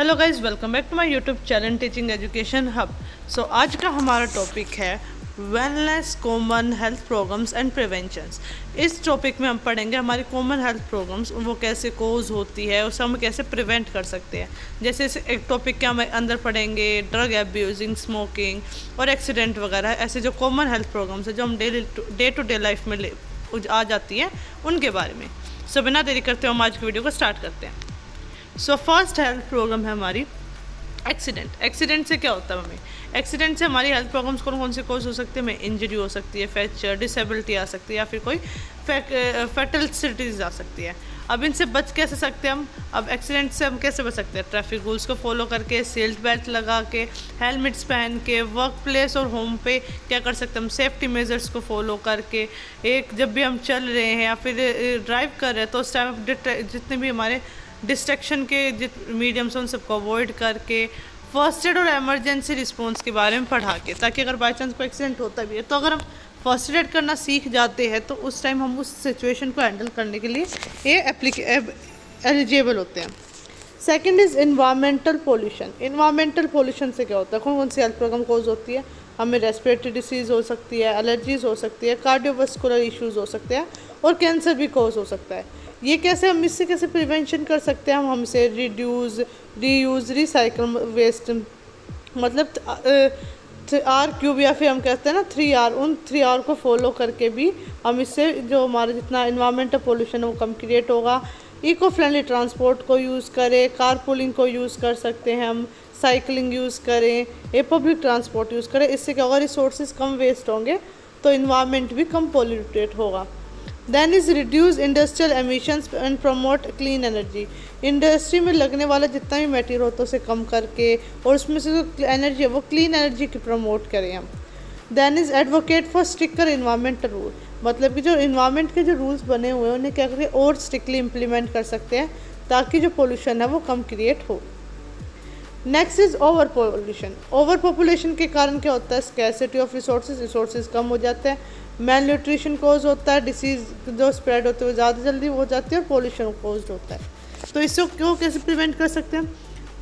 Hello guys, welcome back to my YouTube channel teaching education hub. So आज का हमारा topic है wellness common health programmes and preventions. इस topic में हम पढ़ेंगे हमारी कॉमन हेल्थ प्रोग्राम्स, वो कैसे कोज होती है, उसे हम कैसे प्रिवेंट कर सकते हैं। जैसे इस एक टॉपिक के हम अंदर पढ़ेंगे ड्रग एब्यूजिंग, स्मोकिंग और एक्सीडेंट वगैरह, ऐसे जो कॉमन हेल्थ प्रोग्राम्स है जो हम डे टू डे लाइफ में आ जाती हैं उनके बारे में। सो बिना देरी करते हम आज की वीडियो को स्टार्ट करते हैं। सो फर्स्ट हेल्थ प्रोग्राम है हमारी एक्सीडेंट। एक्सीडेंट से क्या होता है हमें? एक्सीडेंट से हमारी हेल्थ प्रॉब्लम्स कौन कौन से कॉज हो सकते हैं? हमें इंजरी हो सकती है, फ्रैक्चर, डिसेबिलिटी आ सकती है, या फिर कोई फैटलिटीज आ सकती है। अब इनसे बच कैसे सकते हैं हम? अब एक्सीडेंट से हम कैसे बच सकते हैं? ट्रैफिक रूल्स को फॉलो करके, सीट बेल्ट लगा के, हेलमेट्स पहन के, वर्क प्लेस और होम पे क्या कर सकते हैं हम? सेफ्टी मेजर्स को फॉलो करके, एक जब भी हम चल रहे हैं या फिर ड्राइव कर रहे हैं तो उस टाइम जितने भी हमारे डिस्ट्रैक्शन के मीडियम्स उन सबको अवॉइड करके, फर्स्ट एड और इमरजेंसी रिस्पॉन्स के बारे में पढ़ा के, ताकि अगर बाई चांस कोई एक्सीडेंट होता भी है तो अगर हम फर्स्ट एड करना सीख जाते हैं तो उस टाइम हम उस सिचुएशन को हैंडल करने के लिए ये एलिजिबल होते हैं। Second is environmental pollution. Environmental pollution से क्या होता है? कौन कौन सी हेल्थ प्रॉब्लम कोज होती है? हमें रेस्पिरेटरी डिसीज़ हो सकती है, एलर्जीज हो सकती है, कार्डियोवास्कुलर इश्यूज़ हो सकते हैं और कैंसर भी कोज हो सकता है। ये कैसे हम इससे कैसे प्रिवेंशन कर सकते हैं? हम इसे रिड्यूस, रीयूज़, रिसाइकल वेस्ट, मतलब R³ या फिर हम कहते हैं ना 3R, उन 3R को फॉलो करके भी हम इससे जो हमारा जितना इन्वायरमेंटल पोल्यूशन है वो कम क्रिएट होगा। इको फ्रेंडली ट्रांसपोर्ट को यूज़ करें, कार पूलिंग को यूज़ कर सकते हैं हम, साइकिलिंग यूज़ करें, ये पब्लिक ट्रांसपोर्ट यूज़ करें। इससे क्या होगा? रिसोर्सेज कम वेस्ट होंगे तो इन्वायरमेंट भी कम पोल्यूटेड होगा। Then is reduce industrial emissions and promote clean energy. Industry में लगने वाला जितना भी मटेरियल होता है उसे कम करके और उसमें से जो एनर्जी है वो क्लीन एनर्जी की प्रमोट करें हम। Then is advocate for stricter environmental rule, मतलब कि जो इन्वायरमेंट के जो रूल्स बने हुए हैं उन्हें क्या करें और स्ट्रिक्टली इम्प्लीमेंट कर सकते हैं ताकि जो पोल्यूशन है वो कम क्रिएट हो। Next is over population. Over population के कारण क्या होता है? स्कैर्सिटी ऑफ रिसोर्सेज कम हो जाते हैं, मेल न्यूट्रिशन कोज होता है, डिसीज़ जो स्प्रेड होते हैं वो ज़्यादा जल्दी हो जाती है और पॉल्यूशन कोज होता है। तो इससे क्यों कैसे प्रिवेंट कर सकते हैं?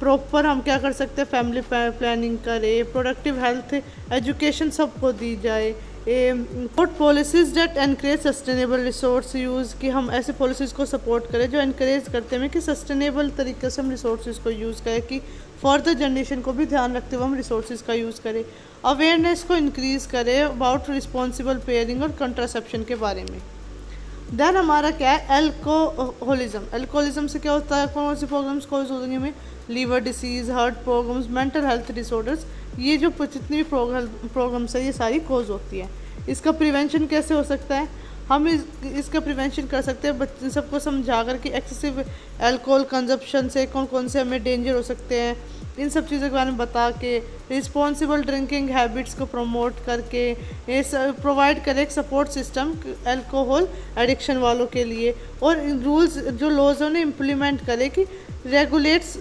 प्रॉपर हम क्या कर सकते हैं? फैमिली प्लानिंग करें, प्रोडक्टिव हेल्थ एजुकेशन सबको दी जाए, good policies that encourage sustainable resource use, कि हम ऐसे पॉलिसीज़ को सपोर्ट करें जो इनकरेज करते हैं कि सस्टेनेबल तरीके से हम रिसोर्सेज को यूज़ करें, कि फर्दर जनरेशन को भी ध्यान रखते हुए हम रिसोर्सेज का यूज़ करें। अवेयरनेस को इंक्रीज़ करें अबाउट रिस्पॉन्सिबल पेयरिंग और कंट्रासेप्शन के बारे में। देन हमारा क्या है? एल्कोहलिज्म। एल्कोहलिज्म से क्या होता है? कौन सी प्रॉब्लम्स कोज हो जाएंगे हमें? Liver disease, heart problems, mental health disorders, ये जो जितनी भी प्रॉब्लम्स है ये सारी कोज होती है। इसका प्रिवेंशन कैसे हो सकता है? हम इसका प्रिवेंशन कर सकते हैं बच्चे सबको समझा कर कि एक्सेसिव अल्कोहल कंजप्शन से कौन कौन से हमें डेंजर हो सकते हैं, इन सब चीज़ों के बारे में बता के, रिस्पॉन्सिबल ड्रिंकिंग हैबिट्स को प्रमोट करके, ये प्रोवाइड करें एक सपोर्ट सिस्टम अल्कोहल एडिक्शन वालों के लिए, और रूल्स जो लॉज हैं उन्हें इम्प्लीमेंट करें कि रेगुलेट्स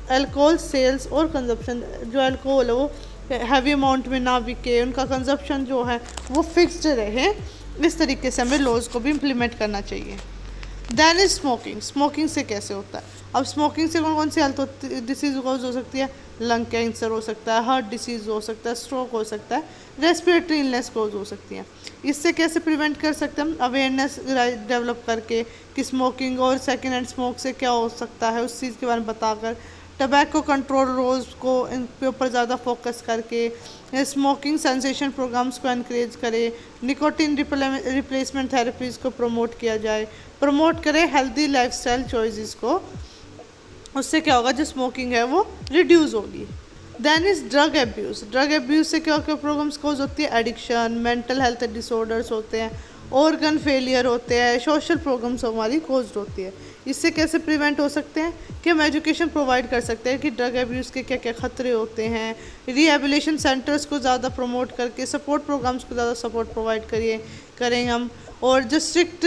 अल्कोहल सेल्स और कंजप्शन। जो अल्कोहल है वो हैवी अमाउंट में ना बिके, उनका कंजप्शन जो है वो फिक्स्ड रहे। इस तरीके से हमें लॉज को भी इम्प्लीमेंट करना चाहिए। Then is smoking. स्मोकिंग से कैसे होता है? अब स्मोकिंग से कौन कौन सी हेल्थ डिसीज़ हो सकती है? लंग कैंसर हो सकता है, हार्ट डिसीज़ हो सकता है, स्ट्रोक हो सकता है, रेस्पिरेटरी इलनेस कोज हो सकती है। इससे कैसे प्रिवेंट कर सकते हैं हम? अवेयरनेस डेवलप करके कि स्मोकिंग और सेकेंड हैंड स्मोक से क्या हो सकता है उस चीज़ के बारे में बताकर, टबैको कंट्रोल रोल्स को इनके ऊपर ज़्यादा फोकस करके, स्मोकिंग सेंसेशन प्रोग्राम्स को इनक्रेज करें, निकोटिन रिप्लेसमेंट थेरेपीज़ को प्रमोट किया जाए, प्रमोट करें हेल्दी लाइफस्टाइल चॉइसेस को। उससे क्या होगा? जो स्मोकिंग है वो रिड्यूस होगी। Then is drug abuse. Drug abuse से क्या क्या प्रॉब्लम्स कोज होती है? एडिक्शन, मेंटल हेल्थ डिसऑर्डर्स होते हैं, ऑर्गन फेलियर होते हैं, सोशल प्रॉब्लम्स हमारी कोज होती है। इससे कैसे प्रिवेंट हो सकते हैं? कि हम एजुकेशन प्रोवाइड कर सकते हैं कि ड्रग एब्यूज़ के क्या क्या खतरे होते हैं, रिहेबिलिटेशन सेंटर्स को ज़्यादा प्रमोट करके, सपोर्ट प्रोग्राम्स को ज़्यादा सपोर्ट प्रोवाइड करें हम, और जो स्ट्रिक्ट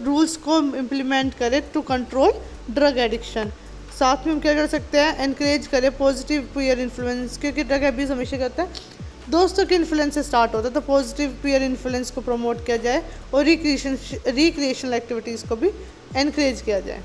रूल्स को इम्प्लीमेंट करें टू कंट्रोल ड्रग एडिक्शन। साथ में हम क्या कर सकते हैं? एनकरेज करें पॉजिटिव पीयर इन्फ्लुएंस, क्योंकि ड्रग एब्यूज़ हमेशा कहता है दोस्तों के इन्फ्लुएंस से स्टार्ट होता है, तो पॉजिटिव पीयर इन्फ्लुएंस को प्रमोट किया जाए और रिक्रिएशनल एक्टिविटीज़ को भी एनकरेज किया जाए।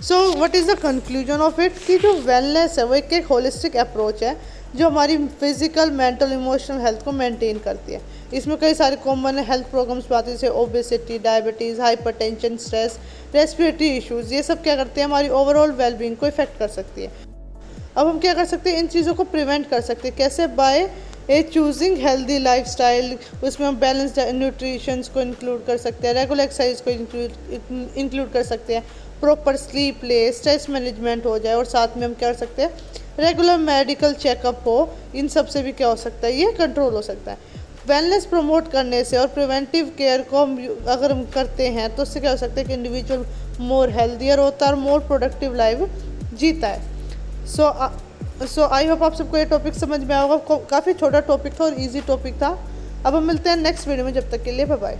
So what is the conclusion of it कि जो वेलनेस है वो एक होलिस्टिक अप्रोच है जो हमारी फिजिकल, मेंटल, इमोशनल हेल्थ को मेंटेन करती है। इसमें कई सारे कॉमन हेल्थ प्रॉब्लम्स आते हैं जैसे obesity, diabetes, hypertension, stress, respiratory issues. ये सब क्या करते हैं, हमारी ओवरऑल वेलबींग को इफेक्ट कर सकती है। अब हम क्या कर सकते हैं, इन चीज़ों को प्रिवेंट कर सकते हैं। कैसे? By choosing healthy lifestyle. उसमें हम बैलेंस्ड न्यूट्रिशंस को इंक्लूड कर सकते हैं, रेगुलर एक्सरसाइज को इंक्लूड कर सकते हैं, प्रॉपर स्लीप ले, स्ट्रेस मैनेजमेंट हो जाए, और साथ में हम क्या कर सकते हैं, रेगुलर मेडिकल चेकअप हो। इन सब से भी क्या हो सकता है, ये कंट्रोल हो सकता है। वेलनेस प्रमोट करने से और प्रिवेंटिव केयर को हम अगर हम करते हैं तो उससे क्या हो सकता है कि इंडिविजुअल मोर हेल्दियर होता है और मोर प्रोडक्टिव लाइफ जीता है। सो आई होप आप सबको ये टॉपिक समझ में आएगा। काफ़ी छोटा टॉपिक था और इजी टॉपिक था। अब हम मिलते हैं नेक्स्ट वीडियो में, जब तक के लिए बाय बाय।